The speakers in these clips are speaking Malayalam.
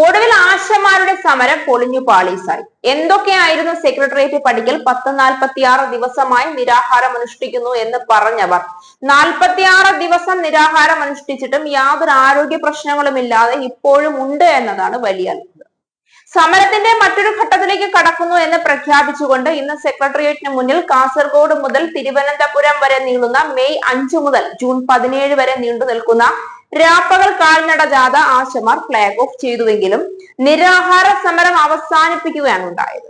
ഒടുവിൽ ആശമാരുടെ സമരം പൊളിഞ്ഞു പാളീസായി. എന്തൊക്കെയായിരുന്നു സെക്രട്ടേറിയറ്റ് പടിക്കൽ 1046 ദിവസമായി നിരാഹാരം അനുഷ്ഠിക്കുന്നു എന്ന് പറഞ്ഞവർ 46 ദിവസം നിരാഹാരം അനുഷ്ഠിച്ചിട്ടും യാതൊരു ആരോഗ്യ പ്രശ്നങ്ങളുമില്ലാതെ ഇപ്പോഴും ഉണ്ട് എന്നതാണ് വലിയ അത്ഭുതം. സമരത്തിന്റെ മറ്റൊരു ഘട്ടത്തിലേക്ക് കടക്കുന്നു എന്ന് പ്രഖ്യാപിച്ചുകൊണ്ട് ഇന്ന് സെക്രട്ടേറിയറ്റിന് മുന്നിൽ കാസർഗോഡ് മുതൽ തിരുവനന്തപുരം വരെ നീളുന്ന മെയ് 5 മുതൽ ജൂൺ 17 വരെ നീണ്ടു നിൽക്കുന്ന രാപ്പകൽ കാൽനട ജാഥ ആശമാർ ഫ്ലാഗ് ഓഫ് ചെയ്തുവെങ്കിലും നിരാഹാര സമരം അവസാനിപ്പിക്കുകയാണ് ഉണ്ടായത്.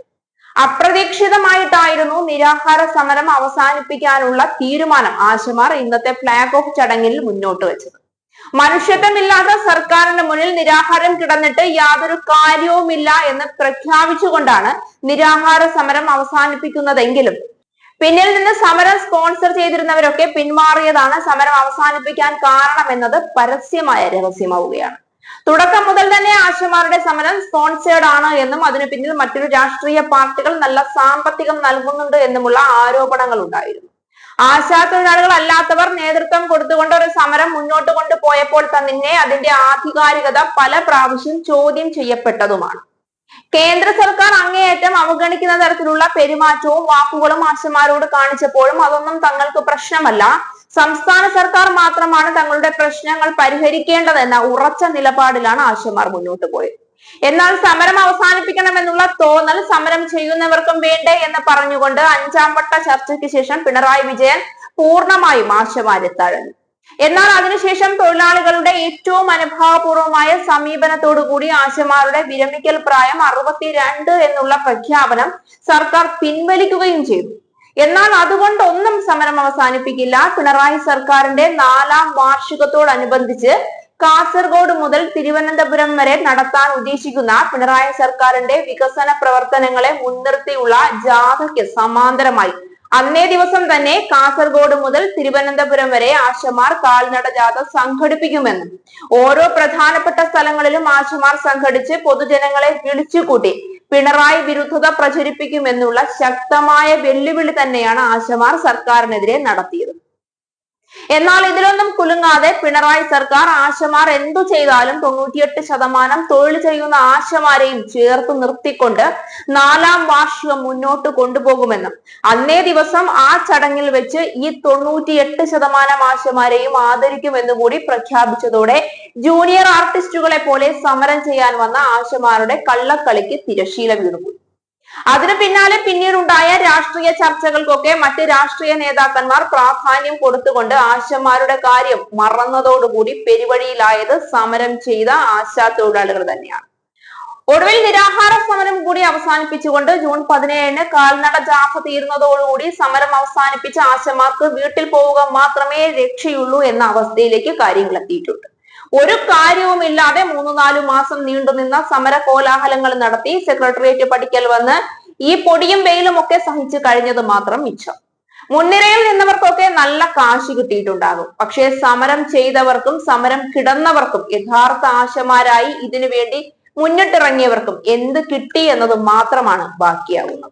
അപ്രതീക്ഷിതമായിട്ടായിരുന്നു നിരാഹാര സമരം അവസാനിപ്പിക്കാനുള്ള തീരുമാനം ആശമാർ ഇന്നത്തെ ഫ്ലാഗ് ഓഫ് ചടങ്ങിൽ മുന്നോട്ട് വെച്ചത്. മനുഷ്യത്വമില്ലാത്ത സർക്കാരിന്റെ മുന്നിൽ നിരാഹാരം കിടന്നിട്ട് യാതൊരു കാര്യവുമില്ല എന്ന് പ്രഖ്യാപിച്ചുകൊണ്ടാണ് നിരാഹാര സമരം അവസാനിപ്പിക്കുന്നതെങ്കിലും പിന്നിൽ നിന്ന് സമരം സ്പോൺസർ ചെയ്തിരുന്നവരൊക്കെ പിന്മാറിയതാണ് സമരം അവസാനിപ്പിക്കാൻ കാരണമെന്നത് പരസ്യമായ രഹസ്യമാവുകയാണ്. തുടക്കം മുതൽ തന്നെ ആശമാരുടെ സമരം സ്പോൺസേർഡ് ആണ് എന്നും അതിനു പിന്നിൽ മറ്റൊരു രാഷ്ട്രീയ പാർട്ടികൾ നല്ല സാമ്പത്തികം നൽകുന്നുണ്ട് എന്നുമുള്ള ആരോപണങ്ങൾ ഉണ്ടായിരുന്നു. ആശാ തൊഴിലാളികൾ അല്ലാത്തവർ നേതൃത്വം കൊടുത്തുകൊണ്ട് ഒരു സമരം മുന്നോട്ട് കൊണ്ടുപോയപ്പോൾ തന്നെ അതിന്റെ ആധികാരികത പല പ്രാവശ്യം ചോദ്യം ചെയ്യപ്പെട്ടതുമാണ്. കേന്ദ്ര സർക്കാർ അങ്ങേയറ്റം അവഗണിക്കുന്ന തരത്തിലുള്ള പെരുമാറ്റവും വാക്കുകളും ആശമാരോട് കാണിച്ചപ്പോഴും അതൊന്നും തങ്ങൾക്ക് പ്രശ്നമല്ല, സംസ്ഥാന സർക്കാർ മാത്രമാണ് തങ്ങളുടെ പ്രശ്നങ്ങൾ പരിഹരിക്കേണ്ടതെന്ന ഉറച്ച നിലപാടിലാണ് ആശമാർ മുന്നോട്ട് പോയത്. എന്നാൽ സമരം അവസാനിപ്പിക്കണമെന്നുള്ള തോന്നൽ സമരം ചെയ്യുന്നവർക്കും വേണ്ടേ എന്ന് പറഞ്ഞുകൊണ്ട് 5ാം വട്ട ചർച്ചയ്ക്ക് ശേഷം പിണറായി വിജയൻ പൂർണ്ണമായും ആശമാരെ തഴഞ്ഞു. എന്നാൽ അതിനുശേഷം തൊഴിലാളികളുടെ ഏറ്റവും അനുഭാവപൂർവമായ സമീപനത്തോടുകൂടി ആശമാരുടെ വിരമിക്കൽ പ്രായം 62 എന്നുള്ള പ്രഖ്യാപനം സർക്കാർ പിൻവലിക്കുകയും ചെയ്തു. എന്നാൽ അതുകൊണ്ടൊന്നും സമരം അവസാനിപ്പിക്കില്ല. പിണറായി സർക്കാരിന്റെ 4ാം വാർഷികത്തോടനുബന്ധിച്ച് കാസർഗോഡ് മുതൽ തിരുവനന്തപുരം വരെ നടത്താൻ ഉദ്ദേശിക്കുന്ന പിണറായി സർക്കാരിന്റെ വികസന പ്രവർത്തനങ്ങളെ മുൻനിർത്തിയുള്ള ജാഥയ്ക്ക് സമാന്തരമായി അന്നേ ദിവസം തന്നെ കാസർഗോഡ് മുതൽ തിരുവനന്തപുരം വരെ ആശമാർ കാൽനട ജാഥ സംഘടിപ്പിക്കുമെന്നും ഓരോ പ്രധാനപ്പെട്ട സ്ഥലങ്ങളിലും ആശമാർ സംഘടിച്ച് പൊതുജനങ്ങളെ വിളിച്ചുകൂട്ടി പിണറായി വിരുദ്ധത പ്രചരിപ്പിക്കുമെന്നുള്ള ശക്തമായ വെല്ലുവിളി തന്നെയാണ് ആശമാർ സർക്കാരിനെതിരെ നടത്തിയത്. എന്നാൽ ഇതിലൊന്നും കുലുങ്ങാതെ പിണറായി സർക്കാർ ആശമാർ എന്തു ചെയ്താലും 98% തൊഴിൽ ചെയ്യുന്ന ആശമാരെയും ചേർത്ത് നിർത്തിക്കൊണ്ട് 4ാം വാർഷികം മുന്നോട്ട് കൊണ്ടുപോകുമെന്നും അന്നേ ദിവസം ആ ചടങ്ങിൽ വെച്ച് ഈ 98% ആശമാരെയും ആദരിക്കുമെന്നും കൂടി പ്രഖ്യാപിച്ചതോടെ ജൂനിയർ ആർട്ടിസ്റ്റുകളെ പോലെ സമരം ചെയ്യാൻ വന്ന ആശമാരുടെ കള്ളക്കളിക്ക് തിരശീല വീണുപോയി. അതിനു പിന്നാലെ പിന്നീടുണ്ടായ രാഷ്ട്രീയ ചർച്ചകൾക്കൊക്കെ മറ്റ് രാഷ്ട്രീയ നേതാക്കന്മാർ പ്രാധാന്യം കൊടുത്തുകൊണ്ട് ആശമാരുടെ കാര്യം മറന്നതോടുകൂടി പെരുവഴിയിലായത് സമരം ചെയ്ത ആശാ തൊഴിലാളികൾ തന്നെയാണ്. ഒടുവിൽ നിരാഹാര സമരം കൂടി അവസാനിപ്പിച്ചുകൊണ്ട് ജൂൺ 17 കാൽനട ജാഥ തീർന്നതോടുകൂടി സമരം അവസാനിപ്പിച്ച ആശമാർക്ക് വീട്ടിൽ പോവുക മാത്രമേ രക്ഷയുള്ളൂ എന്ന അവസ്ഥയിലേക്ക് കാര്യങ്ങൾ എത്തിയിട്ടുണ്ട്. ഒരു കാര്യവുമില്ലാതെ 3-4 മാസം നീണ്ടുനിന്ന സമര കോലാഹലങ്ങൾ നടത്തി സെക്രട്ടേറിയറ്റ് പടിക്കൽ വന്ന് ഈ പൊടിയും വെയിലും ഒക്കെ സഹിച്ചു കഴിഞ്ഞത് മാത്രം മിച്ചം. മുൻനിരയിൽ നിന്നവർക്കൊക്കെ നല്ല കാശ് കിട്ടിയിട്ടുണ്ടാകും. പക്ഷേ സമരം ചെയ്തവർക്കും സമരം കിടന്നവർക്കും യഥാർത്ഥ ആശമാരായി ഇതിനു വേണ്ടി മുന്നിട്ടിറങ്ങിയവർക്കും എന്ത് കിട്ടി എന്നത് മാത്രമാണ് ബാക്കിയാവുന്നത്.